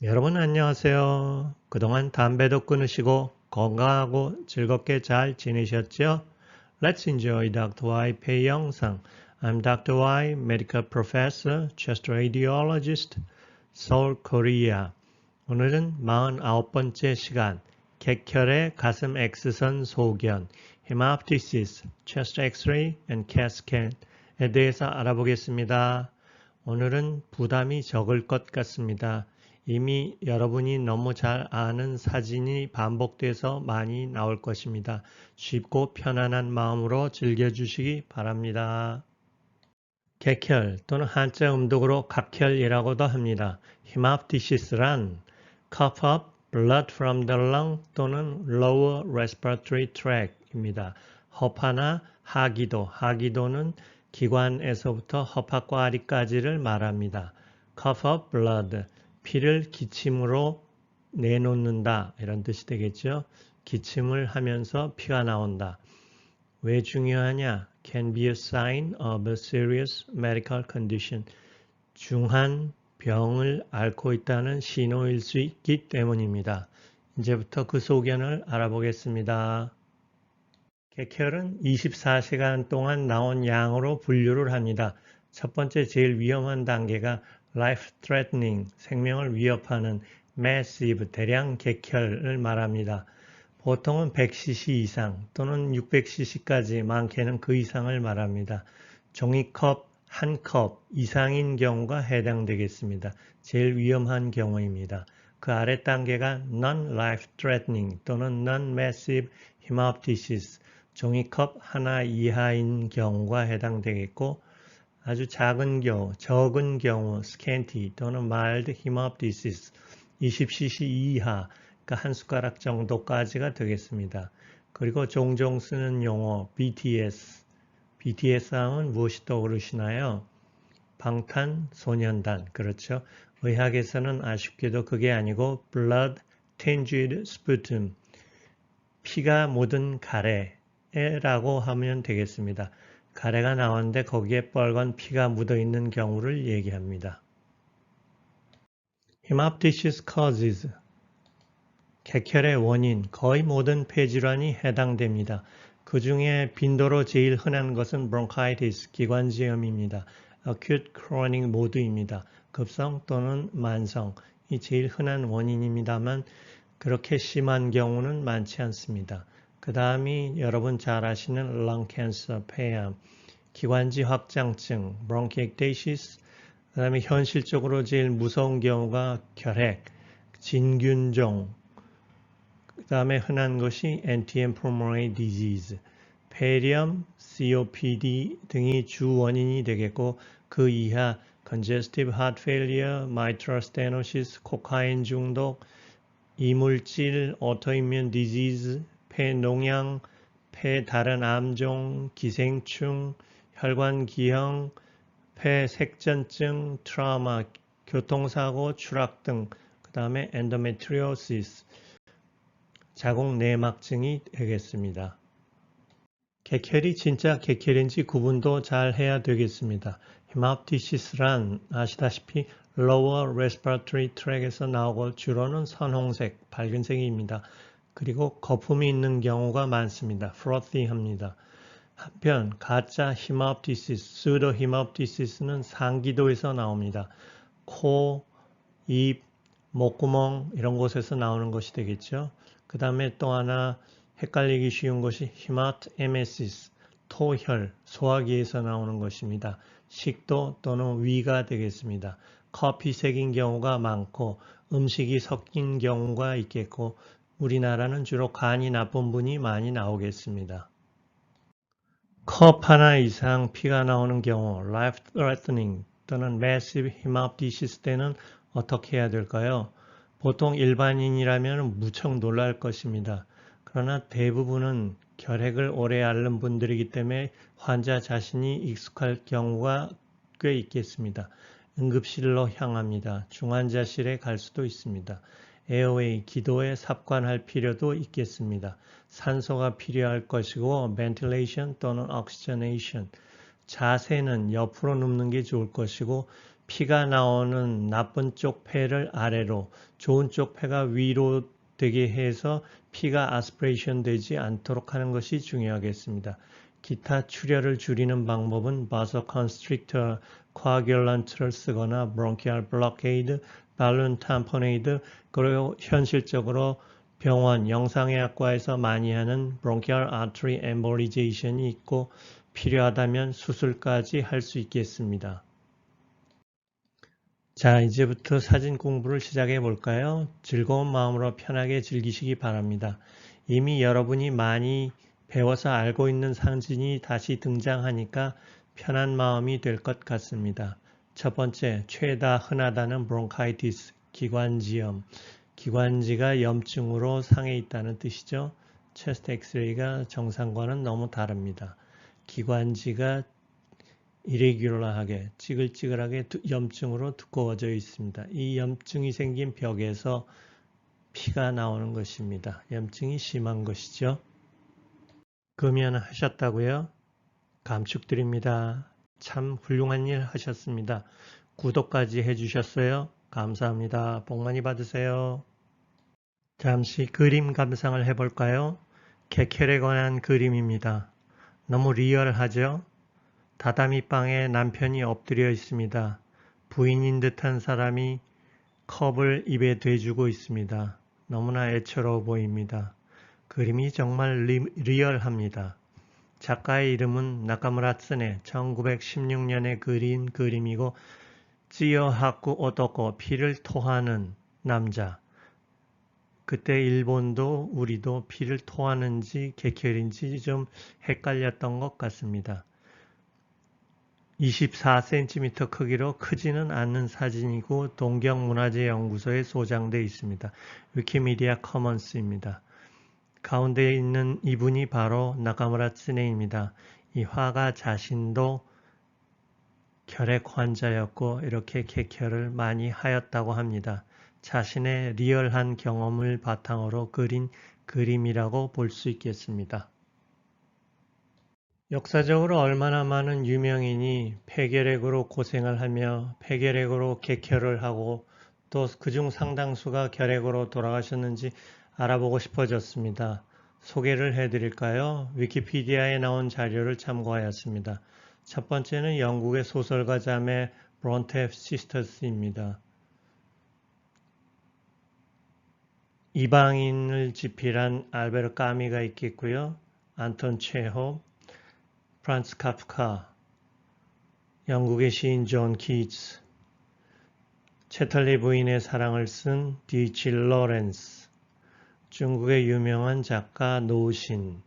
여러분 안녕하세요. 그동안 담배도 끊으시고 건강하고 즐겁게 잘 지내셨죠? Let's enjoy Dr. Y 폐 영상. I'm Dr. Y, Medical Professor, Chest Radiologist, Seoul, Korea. 오늘은 49번째 시간, 객혈의 가슴 X선 소견, Hemoptysis, Chest X-ray and CAT scan에 대해서 알아보겠습니다. 오늘은 부담이 적을 것 같습니다. 이미 여러분이 너무 잘 아는 사진이 반복돼서 많이 나올 것입니다. 쉽고 편안한 마음으로 즐겨주시기 바랍니다. 객혈 또는 한자 음독으로 각혈이라고도 합니다. Hemoptysis란 cough up blood from the lung 또는 lower respiratory tract입니다. 허파나 하기도, 하기도는 기관에서부터 허파과 아리까지를 말합니다. cough up blood, 피를 기침으로 내놓는다 이런 뜻이 되겠죠. 기침을 하면서 피가 나온다. 왜 중요하냐? Can be a sign of a serious medical condition. 중한 병을 앓고 있다는 신호일 수 있기 때문입니다. 이제부터 그 소견을 알아보겠습니다. 객혈은 24시간 동안 나온 양으로 분류를 합니다. 첫 번째 제일 위험한 단계가 life-threatening, 생명을 위협하는 massive, 대량 객혈을 말합니다. 보통은 100cc 이상 또는 600cc까지 많게는 그 이상을 말합니다. 종이컵 한 컵 이상인 경우가 해당되겠습니다. 제일 위험한 경우입니다. 그 아래 단계가 non-life-threatening 또는 non-massive hemoptysis, 종이컵 하나 이하인 경우가 해당되겠고 아주 작은 경우, 적은 경우 scanty 또는 mild hemoptysis, 20cc 이하, 그러니까 한 숟가락 정도까지가 되겠습니다. 그리고 종종 쓰는 용어 BTS, BTS 하면 무엇이 떠오르시나요? 방탄소년단, 그렇죠? 의학에서는 아쉽게도 그게 아니고 blood tinged sputum, 피가 묻은 가래라고 하면 되겠습니다. 가래가 나왔는데 거기에 빨간 피가 묻어 있는 경우를 얘기합니다. Hemoptysis causes, 객혈의 원인, 거의 모든 폐질환이 해당됩니다. 그 중에 빈도로 제일 흔한 것은 bronchitis, 기관지염입니다. acute, chronic 모두입니다. 급성 또는 만성, 이 제일 흔한 원인입니다만 그렇게 심한 경우는 많지 않습니다. 그 다음이 여러분 잘 아시는 lung cancer, 폐암, 기관지 확장증, bronchiectasis, 그 다음에 현실적으로 제일 무서운 경우가 결핵, 진균종, 그 다음에 흔한 것이 anti-inflammatory disease, 폐렴, COPD 등이 주 원인이 되겠고 그 이하 congestive heart failure, mitral stenosis, 코카인 중독, 이물질, autoimmune disease, 폐농양, 폐 다른 암종, 기생충, 혈관기형, 폐색전증, 트라우마, 교통사고, 추락 등, 그 다음에 endometriosis, 자궁 내막증이 되겠습니다. 객혈이 진짜 객혈인지 구분도 잘 해야 되겠습니다. Hemoptysis란 아시다시피 lower respiratory tract에서 나오고 주로는 선홍색, 밝은색입니다. 그리고 거품이 있는 경우가 많습니다. frothy합니다. 한편 가짜 hemoptysis, pseudo hemoptysis는 상기도에서 나옵니다. 코, 입, 목구멍 이런 곳에서 나오는 것이 되겠죠. 그 다음에 또 하나 헷갈리기 쉬운 것이 hematemesis, 토혈, 소화기에서 나오는 것입니다. 식도 또는 위가 되겠습니다. 커피색인 경우가 많고 음식이 섞인 경우가 있겠고 우리나라는 주로 간이 나쁜 분이 많이 나오겠습니다. 컵 하나 이상 피가 나오는 경우 life-threatening 또는 massive hemoptysis 때는 어떻게 해야 될까요? 보통 일반인이라면 무척 놀랄 것입니다. 그러나 대부분은 결핵을 오래 앓는 분들이기 때문에 환자 자신이 익숙할 경우가 꽤 있겠습니다. 응급실로 향합니다. 중환자실에 갈 수도 있습니다. 에어웨이, 기도에 삽관할 필요도 있겠습니다. 산소가 필요할 것이고 ventilation 또는 oxygenation, 자세는 옆으로 눕는 게 좋을 것이고 피가 나오는 나쁜 쪽 폐를 아래로, 좋은 쪽 폐가 위로 되게 해서 피가 아스피레이션 되지 않도록 하는 것이 중요하겠습니다. 기타 출혈을 줄이는 방법은 바소컨스트릭터, 코아귤런트를 쓰거나 브론키얼 블로케이드, 발룬 탐포네이드, 그리고 현실적으로 병원, 영상의학과에서 많이 하는 브론키얼 아트리 엠볼리제이션이 있고 필요하다면 수술까지 할 수 있겠습니다. 자, 이제부터 사진 공부를 시작해 볼까요? 즐거운 마음으로 편하게 즐기시기 바랍니다. 이미 여러분이 많이 배워서 알고 있는 사진이 다시 등장하니까 편한 마음이 될 것 같습니다. 첫 번째, 최다 흔하다는 브론카이티스, 기관지염. 기관지가 염증으로 상해 있다는 뜻이죠. 체스트 엑스레이가 정상과는 너무 다릅니다. 기관지가 이레귤러하게 찌글찌글하게 염증으로 두꺼워져 있습니다. 이 염증이 생긴 벽에서 피가 나오는 것입니다. 염증이 심한 것이죠. 금연하셨다고요? 감축드립니다. 참 훌륭한 일 하셨습니다. 구독까지 해주셨어요. 감사합니다. 복 많이 받으세요. 잠시 그림 감상을 해볼까요? 개켈에 관한 그림입니다. 너무 리얼하죠? 다다미방에 남편이 엎드려 있습니다. 부인인 듯한 사람이 컵을 입에 대주고 있습니다. 너무나 애처로워 보입니다. 그림이 정말 리얼합니다. 작가의 이름은 나카무라 츠네, 1916년에 그린 그림이고 찌요하쿠 오토코, 피를 토하는 남자. 그때 일본도 우리도 피를 토하는지 개켈인지 좀 헷갈렸던 것 같습니다. 24cm 크기로 크지는 않는 사진이고 동경문화재연구소에 소장되어 있습니다. 위키미디아 커먼스입니다. 가운데 있는 이분이 바로 나카무라 츠네입니다. 이 화가 자신도 결핵 환자였고 이렇게 개켈을 많이 하였다고 합니다. 자신의 리얼한 경험을 바탕으로 그린 그림이라고 볼 수 있겠습니다. 역사적으로 얼마나 많은 유명인이 폐결핵으로 고생을 하며 폐결핵으로 개결을 하고 또 그중 상당수가 결핵으로 돌아가셨는지 알아보고 싶어졌습니다. 소개를 해드릴까요? 위키피디아에 나온 자료를 참고하였습니다. 첫 번째는 영국의 소설가 자매 브론테 시스터스입니다. 이방인을 집필한 알베르 까미가 있겠고요. 안톤 체홉, 프란츠 카프카, 영국의 시인 존 키츠, 채털리 부인의 사랑을 쓴 디치 로렌스, 중국의 유명한 작가 노신,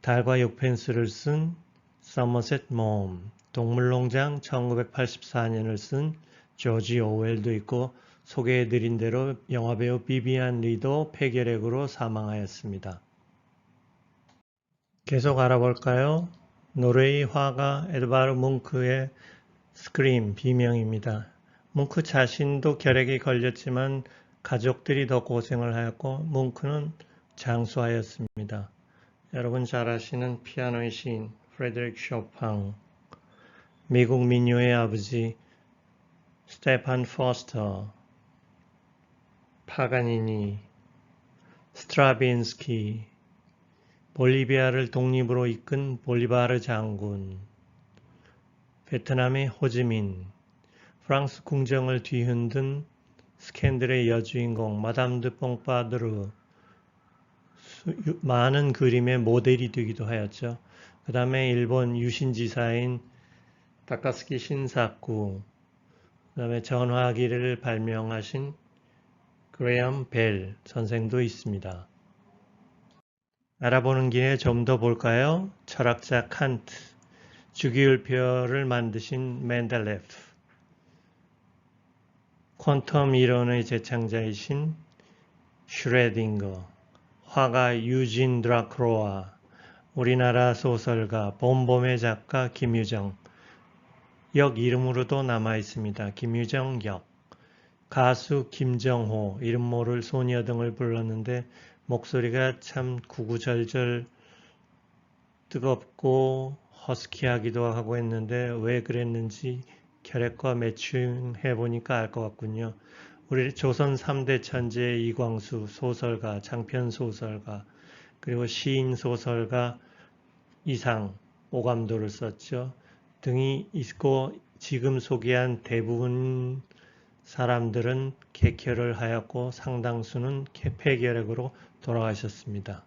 달과 육펜스를 쓴 서머셋 몬, 동물농장 1984년을 쓴 조지 오웰도 있고 소개해드린 대로 영화배우 비비안 리도 폐결핵으로 사망하였습니다. 계속 알아볼까요? 노르웨이 화가 에드바르 뭉크의 스크림, 비명입니다. 뭉크 자신도 결핵에 걸렸지만 가족들이 더 고생을 하였고 뭉크는 장수하였습니다. 여러분 잘 아시는 피아노의 시인 프레드릭 쇼팡, 미국 민요의 아버지 스테판 포스터, 파가니니, 스트라빈스키, 볼리비아를 독립으로 이끈 볼리바르 장군, 베트남의 호지민, 프랑스 궁정을 뒤흔든 스캔들의 여주인공 마담 드 뽕파드르, 많은 그림의 모델이 되기도 하였죠. 그 다음에 일본 유신지사인 다카스키 신사쿠, 그 다음에 전화기를 발명하신 그레엄 벨 선생도 있습니다. 알아보는 길에 좀 더 볼까요? 철학자 칸트, 주기율표를 만드신 맨델레프, 퀀텀 이론의 제창자이신 슈레딩거, 화가 유진 드라크로아, 우리나라 소설가 봄봄의 작가 김유정, 역 이름으로도 남아 있습니다. 김유정 역, 가수 김정호, 이름 모를 소녀 등을 불렀는데 목소리가 참 구구절절 뜨겁고 허스키하기도 하고 했는데 왜 그랬는지 혈액과 매칭해 보니까 알 것 같군요. 우리 조선 3대 천재 이광수 소설가, 장편 소설가, 그리고 시인 소설가 이상, 오감도를 썼죠. 등이 있고 지금 소개한 대부분 사람들은 객혈을 하였고 상당수는 폐결핵으로 돌아가셨습니다.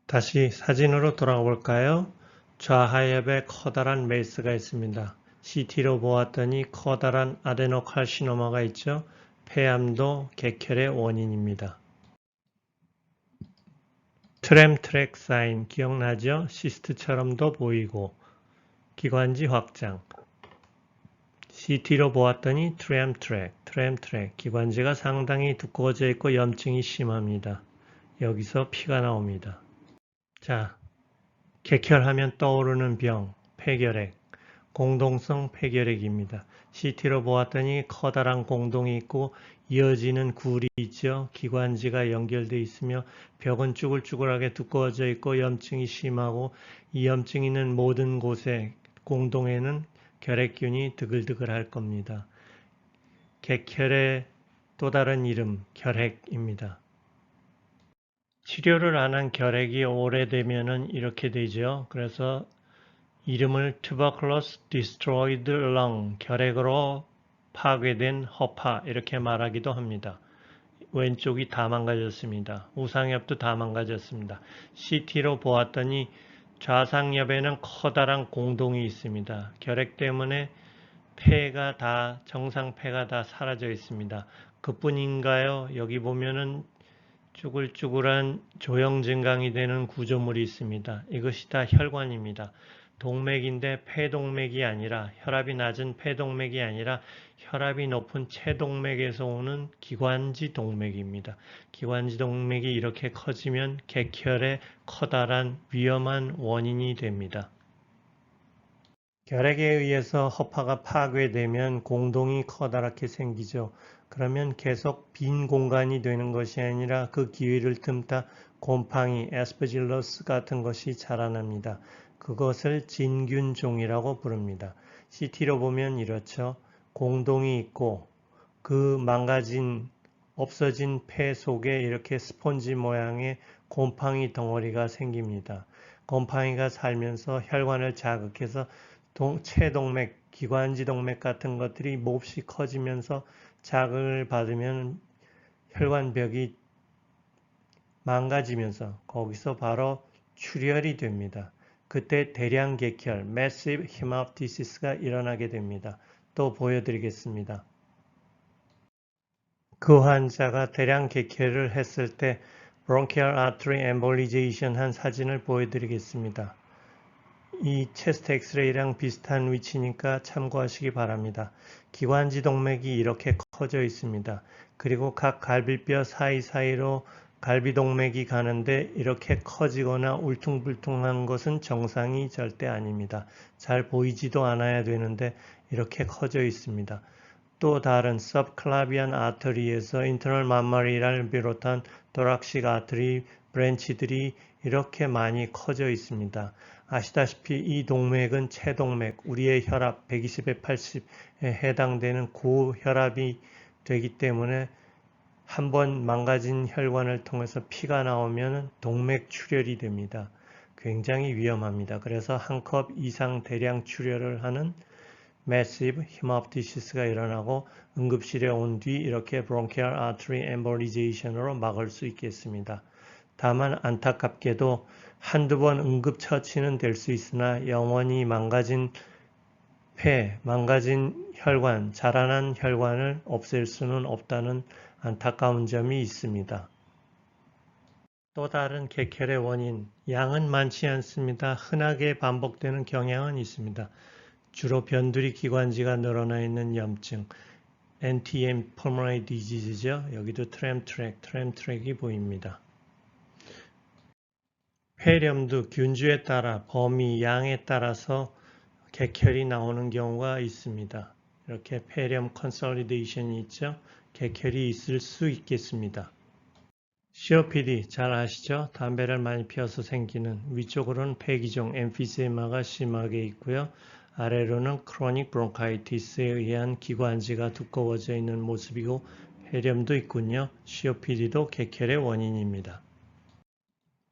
다시 사진으로 돌아가 볼까요? 좌하엽에 커다란 메스가 있습니다. CT로 보았더니 커다란 아데노칼시노마가 있죠. 폐암도 객혈의 원인입니다. 트램 트랙 사인 기억나죠? 시스트처럼도 보이고 기관지 확장. CT로 보았더니 트램 트랙 기관지가 상당히 두꺼워져 있고 염증이 심합니다. 여기서 피가 나옵니다. 자, 객혈하면 떠오르는 병, 폐결핵, 공동성 폐결핵입니다. CT로 보았더니 커다란 공동이 있고 이어지는 굴이 있죠. 기관지가 연결되어 있으며 벽은 쭈글쭈글하게 두꺼워져 있고 염증이 심하고 이 염증이 있는 모든 곳에 공동에는 결핵균이 드글드글할 겁니다. 객혈의 또 다른 이름 결핵입니다. 치료를 안 한 결핵이 오래되면은 이렇게 되죠. 그래서 이름을 Tuberculosis Destroyed Lung, 결핵으로 파괴된 허파 이렇게 말하기도 합니다. 왼쪽이 다 망가졌습니다. 우상엽도 다 망가졌습니다. CT로 보았더니 좌상엽에는 커다란 공동이 있습니다. 결핵 때문에 폐가 다 정상 폐가 다 사라져 있습니다. 그뿐인가요? 여기 보면은 쭈글쭈글한 조형 증강이 되는 구조물이 있습니다. 이것이 다 혈관입니다. 동맥인데 폐동맥이 아니라 혈압이 낮은 폐동맥이 아니라 혈압이 높은 체동맥에서 오는 기관지 동맥입니다. 기관지 동맥이 이렇게 커지면 객혈의 커다란 위험한 원인이 됩니다. 결핵에 의해서 허파가 파괴되면 공동이 커다랗게 생기죠. 그러면 계속 빈 공간이 되는 것이 아니라 그 기회를 틈타 곰팡이, 에스퍼질러스 같은 것이 자라납니다. 그것을 진균종이라고 부릅니다. CT로 보면 이렇죠. 공동이 있고 그 망가진 없어진 폐 속에 이렇게 스폰지 모양의 곰팡이 덩어리가 생깁니다. 곰팡이가 살면서 혈관을 자극해서 체동맥, 기관지 동맥 같은 것들이 몹시 커지면서 자극을 받으면 혈관벽이 망가지면서 거기서 바로 출혈이 됩니다. 그때 대량 객혈, Massive Hemoptysis가 일어나게 됩니다. 또 보여드리겠습니다. 그 환자가 대량 객혈을 했을 때 Bronchial Artery Embolization 한 사진을 보여드리겠습니다. 이 체스트 엑스레이랑 비슷한 위치니까 참고하시기 바랍니다. 기관지 동맥이 이렇게 커져 있습니다. 그리고 각 갈비뼈 사이사이로 갈비동맥이 가는데 이렇게 커지거나 울퉁불퉁한 것은 정상이 절대 아닙니다. 잘 보이지도 않아야 되는데 이렇게 커져 있습니다. 또 다른 subclavian artery에서 internal mammary 비롯한 thoracic artery 브랜치들이 이렇게 많이 커져 있습니다. 아시다시피 이 동맥은 체동맥, 우리의 혈압 120에 80에 해당되는 고혈압이 되기 때문에 한번 망가진 혈관을 통해서 피가 나오면 동맥 출혈이 됩니다. 굉장히 위험합니다. 그래서 한 컵 이상 대량 출혈을 하는 Massive Hemoptysis가 일어나고 응급실에 온 뒤 이렇게 Bronchial Artery Embolization으로 막을 수 있겠습니다. 다만 안타깝게도 한두 번 응급처치는 될 수 있으나 영원히 망가진 폐, 망가진 혈관, 자라난 혈관을 없앨 수는 없다는 안타까운 점이 있습니다. 또 다른 객혈의 원인, 양은 많지 않습니다. 흔하게 반복되는 경향은 있습니다. 주로 변두리 기관지가 늘어나 있는 염증, NTM Pulmonary Disease죠. 여기도 트램트랙이 보입니다. 폐렴도 균주에 따라 범위, 양에 따라서 객혈이 나오는 경우가 있습니다. 이렇게 폐렴 컨솔리데이션이 있죠. 객혈이 있을 수 있겠습니다. COPD 잘 아시죠? 담배를 많이 피워서 생기는 위쪽으로는 폐기종 엠피세마가 심하게 있고요. 아래로는 크로닉 브론카이티스에 의한 기관지가 두꺼워져 있는 모습이고 폐렴도 있군요. COPD도 객혈의 원인입니다.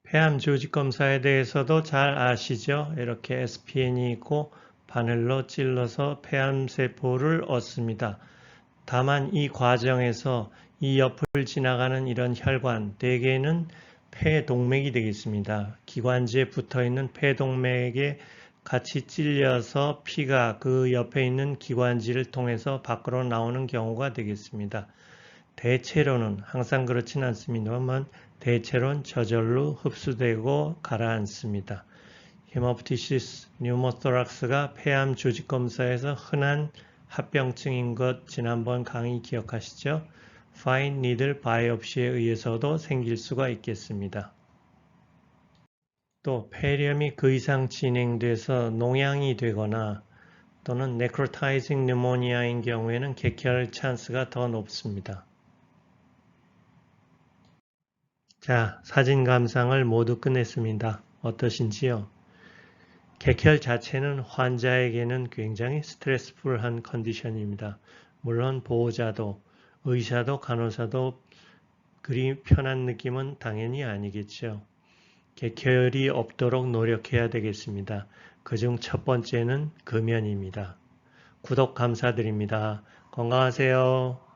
폐암 조직 검사에 대해서도 잘 아시죠? 이렇게 SPN이 있고 바늘로 찔러서 폐암 세포를 얻습니다. 다만 이 과정에서 이 옆을 지나가는 이런 혈관, 대개는 폐동맥이 되겠습니다. 기관지에 붙어 있는 폐동맥에 같이 찔려서 피가 그 옆에 있는 기관지를 통해서 밖으로 나오는 경우가 되겠습니다. 대체로는 항상 그렇진 않습니다만 대체로는 저절로 흡수되고 가라앉습니다. 헤모프티시스 뉴모토락스가 폐암 조직 검사에서 흔한 합병증인 것 지난번 강의 기억하시죠? 파인 니들 바이옵시에 의해서도 생길 수가 있겠습니다. 또 폐렴이 그 이상 진행돼서 농양이 되거나 또는 네크로타이징 뉴모니아인 경우에는 객혈 찬스가 더 높습니다. 자, 사진 감상을 모두 끝냈습니다. 어떠신지요? 객혈 자체는 환자에게는 굉장히 스트레스풀한 컨디션입니다. 물론 보호자도, 의사도, 간호사도 그리 편한 느낌은 당연히 아니겠죠. 객혈이 없도록 노력해야 되겠습니다. 그중 첫 번째는 금연입니다. 구독 감사드립니다. 건강하세요.